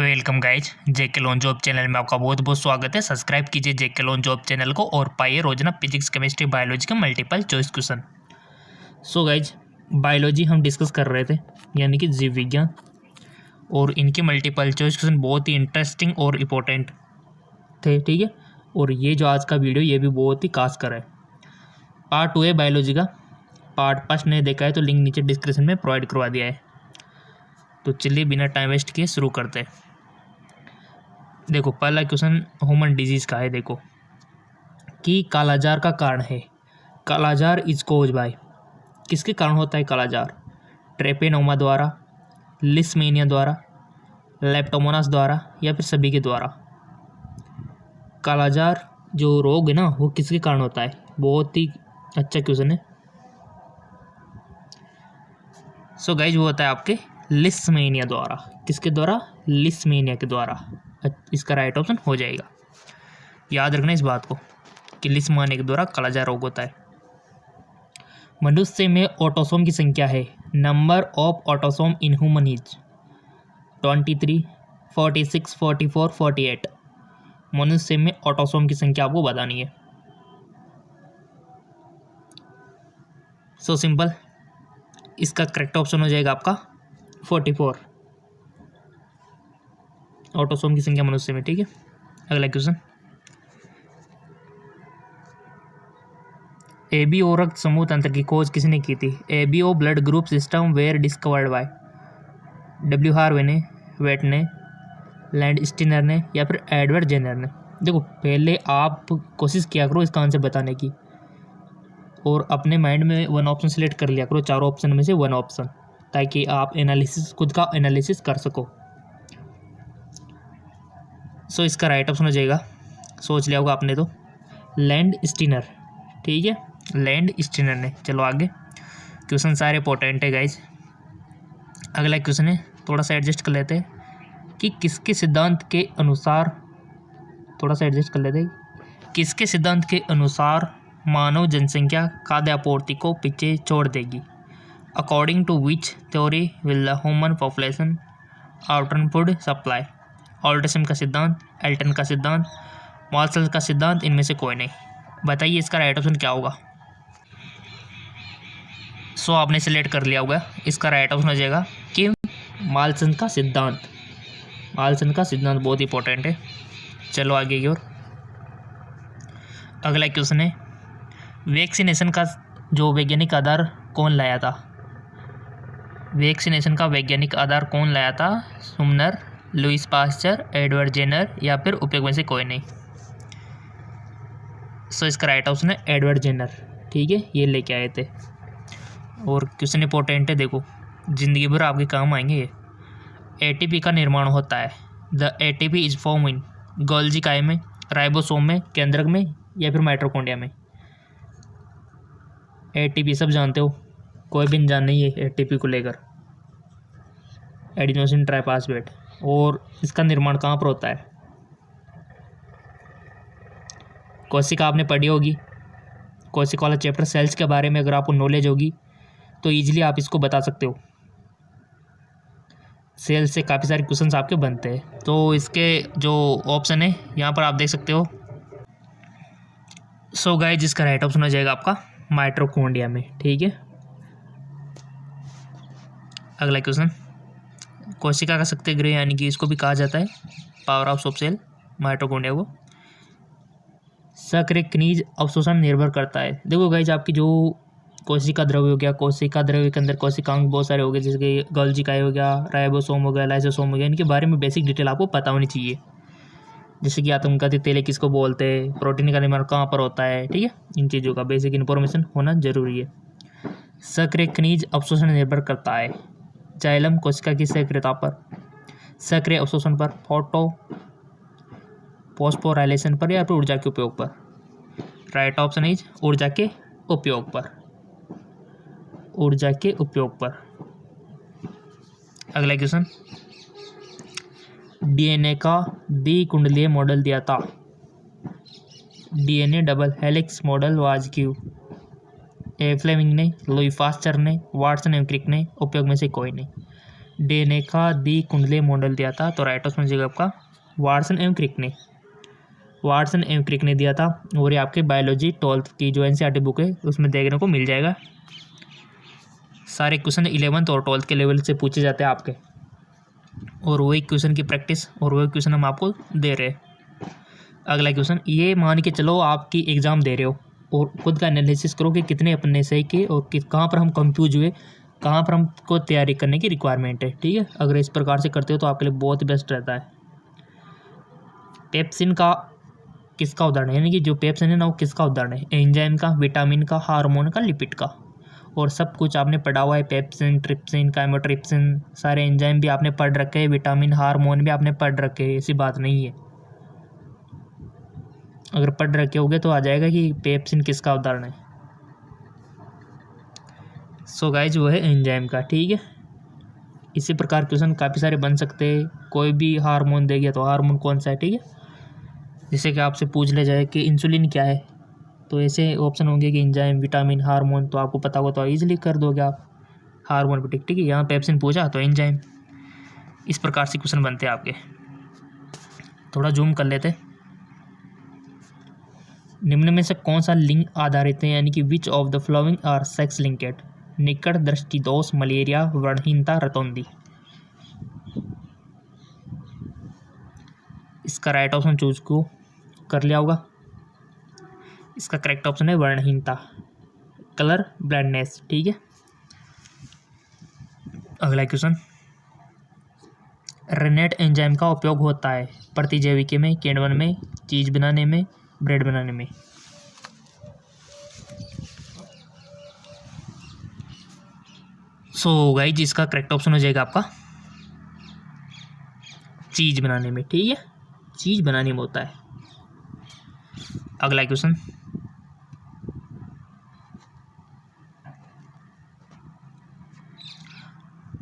Welcome guys, जेके loan job channel में आपका बहुत बहुत स्वागत है। सब्सक्राइब कीजिए जेके लोन जॉब चैनल को और पाइए रोजाना फिजिक्स केमिस्ट्री बायोलॉजी के multiple choice question. So guys, biology हम डिस्कस कर रहे थे, यानी कि जीव विज्ञान, और इनके मल्टीपल चॉइस क्वेश्चन बहुत ही इंटरेस्टिंग और इम्पोर्टेंट थे। ठीक है, और ये जो आज का वीडियो ये भी बहुत ही खास कर है। पार्ट 2 है बायोलॉजी का। पार्ट 5 नहीं देखा है तो लिंक नीचे डिस्क्रिप्शन में प्रोवाइड करवा दिया है। तो चलिए बिना टाइम वेस्ट किए शुरू करते हैं। देखो, पहला क्वेश्चन ह्यूमन डिजीज का है। देखो कि कालाजार का कारण है। कालाजार इज कोज बाय, किसके कारण होता है कालाजार? ट्रेपेनोमा द्वारा, लिस्मेनिया द्वारा, लेप्टोमोनास द्वारा, या फिर सभी के द्वारा? कालाजार जो रोग है ना, वो किसके कारण होता है? बहुत ही अच्छा क्वेश्चन है। सो गाइज, वो होता है आपके लिस्मेनिया द्वारा। किसके द्वारा? लिस्मेनिया के द्वारा। इसका राइट ऑप्शन हो जाएगा। याद रखना इस बात को कि लिस्मेनिया के द्वारा कालाजार रोग होता है। मनुष्य में ऑटोसोम की संख्या है। Number of autosome in human is 23, 46, 44, 48। मनुष्य में ऑटोसोम की संख्या आपको बतानी है। सो सिंपल, इसका करेक्ट ऑप्शन हो जाएगा आपका 44, ऑटोसोम की संख्या मनुष्य में। ठीक है, अगला क्वेश्चन। एबीओ रक्त समूह तंत्र की खोज किसने की थी? ABO blood group system were discovered by W Harvey ने, वेट ने, लैंड स्टीनर ने, या फिर एडवर्ड जेनर ने? देखो, पहले आप कोशिश किया करो इसका आंसर बताने की, और अपने माइंड में वन ऑप्शन सेलेक्ट कर लिया करो, चारों ऑप्शन में से वन ऑप्शन, ताकि आप एनालिसिस खुद का एनालिसिस कर सको। सो इसका राइट ऑप्शन हो जाएगा, सोच लिया होगा आपने तो, लैंड स्टीनर। ठीक है, लैंड स्टीनर ने। चलो आगे, क्वेश्चन सारे इंपॉर्टेंट है गाइज। अगला क्वेश्चन है, थोड़ा सा एडजस्ट कर लेते हैं कि किसके सिद्धांत के अनुसार, थोड़ा सा एडजस्ट कर लेते हैं, किसके सिद्धांत के अनुसार मानव जनसंख्या खाद्य आपूर्ति को पीछे छोड़ देगी? According to which theory will the human population outrun food supply? ऑल्टरसन का सिद्धांत, एल्टन का सिद्धांत, मार्शल का सिद्धांत, इनमें से कोई नहीं। बताइए इसका राइट ऑप्शन क्या होगा? सो आपने सिलेक्ट कर लिया होगा, इसका राइट ऑप्शन हो जाएगा कि मार्शल का सिद्धांत। मार्शल का सिद्धांत बहुत इंपॉर्टेंट है। चलो आगे की ओर। अगला क्वेश्चन है, वैक्सीनेशन का जो वैज्ञानिक आधार कौन लाया था? वैक्सीनेशन का वैज्ञानिक आधार कौन लाया था? सुमनर, लुइस पास्चर, एडवर्ड जेनर, या फिर उपयोग में से कोई नहीं? सो इसका राइट ऑप्शन है एडवर्ड जेनर। ठीक है, ये लेके आए थे, और क्वेश्चन इंपॉर्टेंट है। देखो, जिंदगी भर आपके काम आएंगे ये। एटीपी का निर्माण होता है। The ATP is form in Golgi काय में, राइबोसोम में, केंद्रक में, या फिर माइटोकॉन्ड्रिया में? एटीपी सब जानते हो, कोई भी अनजान नहीं है एटीपी को लेकर। Adenosine triphosphate. और इसका निर्माण कहाँ पर होता है? कोशिका आपने पढ़ी होगी, कोशिका वाला चैप्टर सेल्स के बारे में अगर आपको नॉलेज होगी तो ईजिली आप इसको बता सकते हो। सेल्स से काफ़ी सारे क्वेश्चंस आपके बनते हैं। तो इसके जो ऑप्शन है यहाँ पर आप देख सकते हो। सो गाइस, जिसका राइट ऑप्शन हो जाएगा आपका माइटोकॉन्ड्रिया में। ठीक है, अगला क्वेश्चन। कोशिका का शक्ति गृह, यानी कि इसको भी कहा जाता है powerhouse of cell, mitochondria को, सक्रिय खनिज अवशोषण निर्भर करता है। देखो गाइज, आपकी जो कोशिका द्रव्य हो गया, कोशिका द्रव्य के अंदर कोशिकांग बहुत सारे हो गए, जैसे कि गोल्जी काय हो गया, राइबोसोम हो गया, लाइसोसोम हो गया, इनके बारे में बेसिक डिटेल आपको पता होनी चाहिए। जैसे कि आत्मघाती तेल किसको बोलते हैं, प्रोटीन का निर्माण कहाँ पर होता है। ठीक है, इन चीज़ों का बेसिक इन्फॉर्मेशन होना जरूरी है। सक्रिय खनिज अवशोषण निर्भर करता है जाइलम कोशिका की सक्रियता पर, सक्रिय अवशोषण पर, फोस्फोराइलेशन पर, या फिर ऊर्जा के उपयोग पर? राइट ऑप्शन इज ऊर्जा के उपयोग पर। ऊर्जा के उपयोग पर। अगला क्वेश्चन, डीएनए का द्विकुंडलीय मॉडल दिया था। DNA double helix model was क्यू? फ्लेमिंग ने, लुई पास्चर ने, वाटसन एवं क्रिक ने, उपयोग में से कोई नहीं? डेनेका दी कुंडले मॉडल दिया था, तो राइट ऑप्शन हो जाएगा आपका वाटसन एवं क्रिक ने, वाटसन एवं क्रिक ने दिया था। और ये आपके बायोलॉजी 12th की जो एनसीईआरटी बुक है उसमें देखने को मिल जाएगा। सारे क्वेश्चन 11th और 12th के लेवल से पूछे जाते हैं आपके, और वही क्वेश्चन की प्रैक्टिस और वही क्वेश्चन हम आपको दे रहे हैं। अगला क्वेश्चन, ये मान के चलो आपकी एग्ज़ाम दे रहे हो और खुद का एनालिसिस करो कि कितने अपने सही किए और कहाँ पर हम कंफ्यूज हुए, कहाँ पर हमको तैयारी करने की रिक्वायरमेंट है। ठीक है, अगर इस प्रकार से करते हो तो आपके लिए बहुत बेस्ट रहता है। पेप्सिन का किसका उदाहरण है, यानी कि जो पेप्सिन है ना वो किसका उदाहरण है, एंजाइम का, विटामिन का, हार्मोन का, लिपिड का। और सब कुछ आपने पढ़ा हुआ है, पेप्सिन, ट्रिप्सिन, काइमोट्रिप्सिन, सारे एंजाइम भी आपने पढ़ रखे हैं, विटामिन, हार्मोन भी आपने पढ़ रखे हैं, ऐसी बात नहीं है। अगर पढ़ रखे होगे तो आ जाएगा कि पेप्सिन किसका उदाहरण है। सो गाइज वो है एंजाइम का। ठीक है, इसी प्रकार क्वेश्चन काफ़ी सारे बन सकते हैं। कोई भी हार्मोन दे गया तो हार्मोन कौन सा है, ठीक है। जैसे कि आपसे पूछ ले जाए कि इंसुलिन क्या है, तो ऐसे ऑप्शन होंगे कि एंजाइम, विटामिन, हार्मोन, तो आपको पता होगा तो ईजिली कर दोगे आप हार्मोन पर। ठीक है, यहाँ पेप्सिन पूछा तो एंजाइम। इस प्रकार से क्वेश्चन बनते हैं आपके। थोड़ा जूम कर लेते। निम्न में से कौन सा लिंग आधारित है, यानी कि which of the following are sex linked, निकट दृष्टि दोष, मलेरिया, वर्णहीनता, रतौंधी। इसका राइट ऑप्शन चूज को कर लिया होगा। इसका करेक्ट ऑप्शन है वर्णहीनता, कलर ब्लाइंडनेस। ठीक है, अगला क्वेश्चन, रेनेट एंजाइम का उपयोग होता है प्रतिजैविकी में, किण्वन में, चीज बनाने में, ब्रेड बनाने में। सो गाइज इसका करेक्ट ऑप्शन हो जाएगा आपका चीज बनाने में। ठीक है, चीज बनाने में होता है। अगला क्वेश्चन,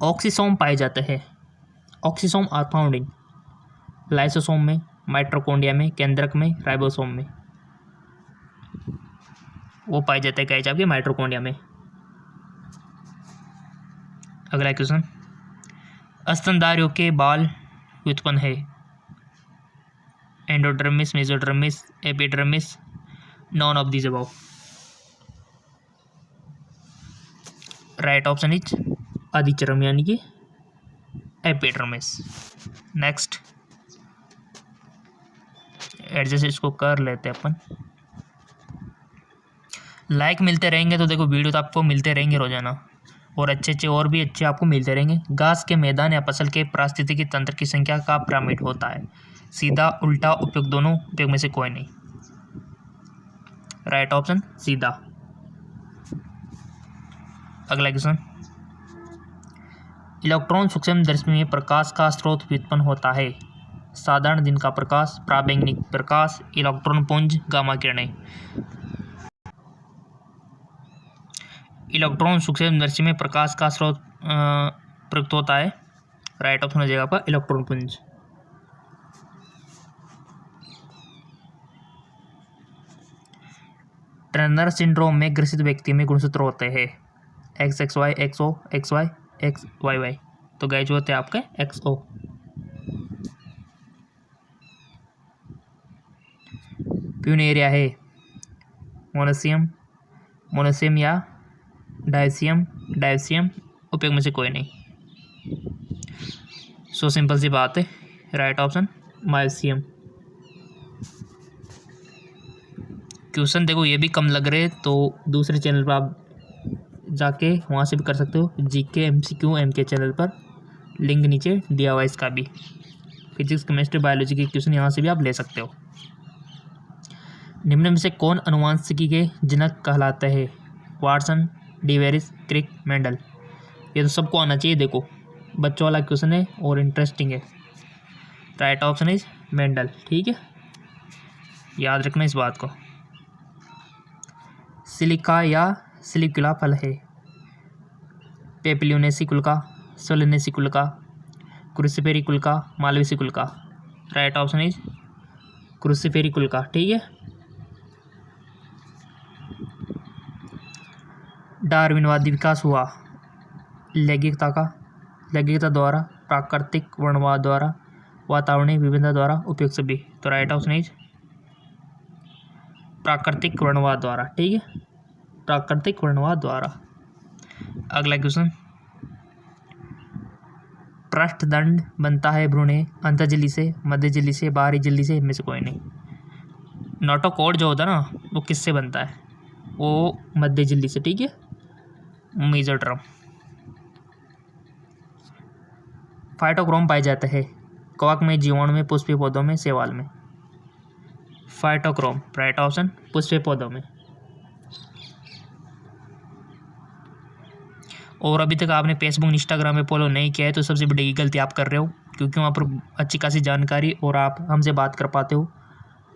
ऑक्सीसोम पाए जाते हैं। Oxysome are found in lysosome में, माइटोकॉन्ड्रिया में, केंद्रक में, राइबोसोम में। वो पाए जाते हैं गाइस आपके माइटोकॉन्ड्रिया में। अगला क्वेश्चन, स्तनधारियों के बाल व्युत्पन्न है endodermis, mesodermis, epidermis, none of these above. Right option is अधिचर्म, यानी कि एपिडर्मिस। नेक्स्ट, एडजस्ट इसको कर लेते हैं अपन। लाइक मिलते रहेंगे तो देखो वीडियो तो आपको मिलते रहेंगे रोजाना, और अच्छे और भी अच्छे आपको मिलते रहेंगे। घास के मैदान या फसल के पारिस्थितिकी तंत्र की संख्या का पिरामिड होता है, सीधा, उल्टा, उपयोग, दोनों, उपयोग में से कोई नहीं। राइट ऑप्शन सीधा। अगला क्वेश्चन, इलेक्ट्रॉन सूक्ष्मदर्शी में प्रकाश का स्रोत व्युत्पन्न होता है, साधारण दिन का प्रकाश, पराबैंगनी प्रकाश, इलेक्ट्रॉन पुंज, गामा किरणें। इलेक्ट्रॉन सूक्ष्मदर्शी में प्रकाश का स्रोत प्रयुक्त होता है। राइट ऑप्शन हो जाएगा आपका इलेक्ट्रॉन पुंज। टर्नर सिंड्रोम में ग्रसित व्यक्ति में गुणसूत्र होते हैं XXY, XO, XY, XYY। तो गाइस होते हैं आपके XO। प्यूनेरिया है मोनोसियम, मोनोसियम या डायसियम, डायसियम, उपयोग में से कोई नहीं। सो सिंपल सी बात है, राइट ऑप्शन मायोसियम। क्वेश्चन देखो ये भी कम लग रहे हैं तो दूसरे चैनल पर आप जाके वहाँ से भी कर सकते हो, GK MCQ MK चैनल पर, लिंक नीचे दिया हुआ है इसका भी। फिजिक्स, केमिस्ट्री, बायोलॉजी के क्वेश्चन यहाँ से भी आप ले सकते हो। निम्न में से कौन अनुवांशिकी के जनक कहलाते हैं, वाटसन, डिवेरिस, क्रिक, मेंडल। ये तो सबको आना चाहिए, देखो बच्चों वाला क्वेश्चन है और इंटरेस्टिंग है। Right option is Mendel. ठीक है, याद रखना इस बात को। सिलिका या सिलिकुला फल है, पेपिलियोनेसी कुल का, सोलेनेसी कुल का, क्रूसिफेरी कुल का, मालवेसी कुल का। राइट ऑप्शन इज क्रूसिफेरी कुल का। ठीक है, डार्विनवादी विकास हुआ लैंगिकता का, लैंगिकता द्वारा, प्राकृतिक वर्णवाद द्वारा, वातावरणीय विभिन्नता द्वारा, उपयुक्त सभी। तो राइट ऑप्शन इज प्राकृतिक वर्णवाद द्वारा। ठीक है, प्राकृतिक वर्णवाद द्वारा। अगला क्वेश्चन, पृष्ठदंड बनता है भ्रूण अंतःझिल्ली से, मध्य झिल्ली से, बाहरी झिल्ली से, इनमें से कोई नहीं। नोटोकॉड जो होता है ना, वो किससे बनता है? वो मध्य झिल्ली से। ठीक है, मेसोडर्म। फाइटोक्रोम पाए जाते हैं कवक में, जीवाणु में, पुष्पीय पौधों में, शैवाल में। फाइटोक्रोम राइट ऑप्शन, पुष्पीय पौधों में। और अभी तक आपने फेसबुक इंस्टाग्राम पे फॉलो नहीं किया है तो सबसे बड़ी गलती आप कर रहे हो, क्योंकि वहाँ पर अच्छी खासी जानकारी और आप हमसे बात कर पाते हो।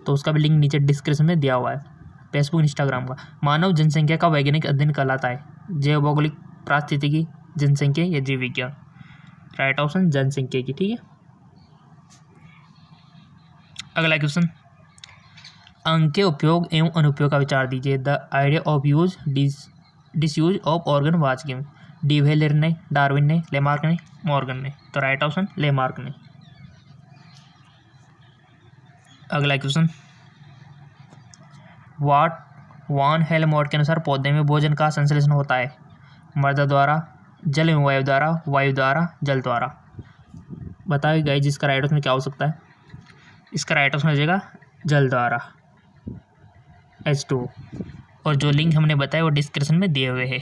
तो उसका भी लिंक नीचे डिस्क्रिप्शन में दिया हुआ है, फेसबुक इंस्टाग्राम का। मानव जनसंख्या का वैज्ञानिक अध्ययन कहलाता है जैव भौगोलिक, पारिस्थितिकी, जनसंख्या या जीव विज्ञान। राइट ऑप्शन जनसंख्या की। ठीक है, अगला क्वेश्चन, अंक के उपयोग एवं अनुपयोग का विचार दीजिए। The idea of use disuse of organ was given. डिवेलर ने, डार्विन ने, लेमार्क ने, मॉर्गन ने। तो राइट ऑप्शन लेमार्क ने। अगला क्वेश्चन, वान हेलमोट के अनुसार पौधे में भोजन का संश्लेषण होता है मृदा द्वारा, जल एवं वायु द्वारा, वायु द्वारा, जल द्वारा। बताइए गाइस जिसका राइट ऑप्शन क्या हो सकता है? इसका राइट ऑप्शन हो जाएगा जल द्वारा, H2O। और जो लिंक हमने बताया वो डिस्क्रिप्शन में दिए हुए हैं।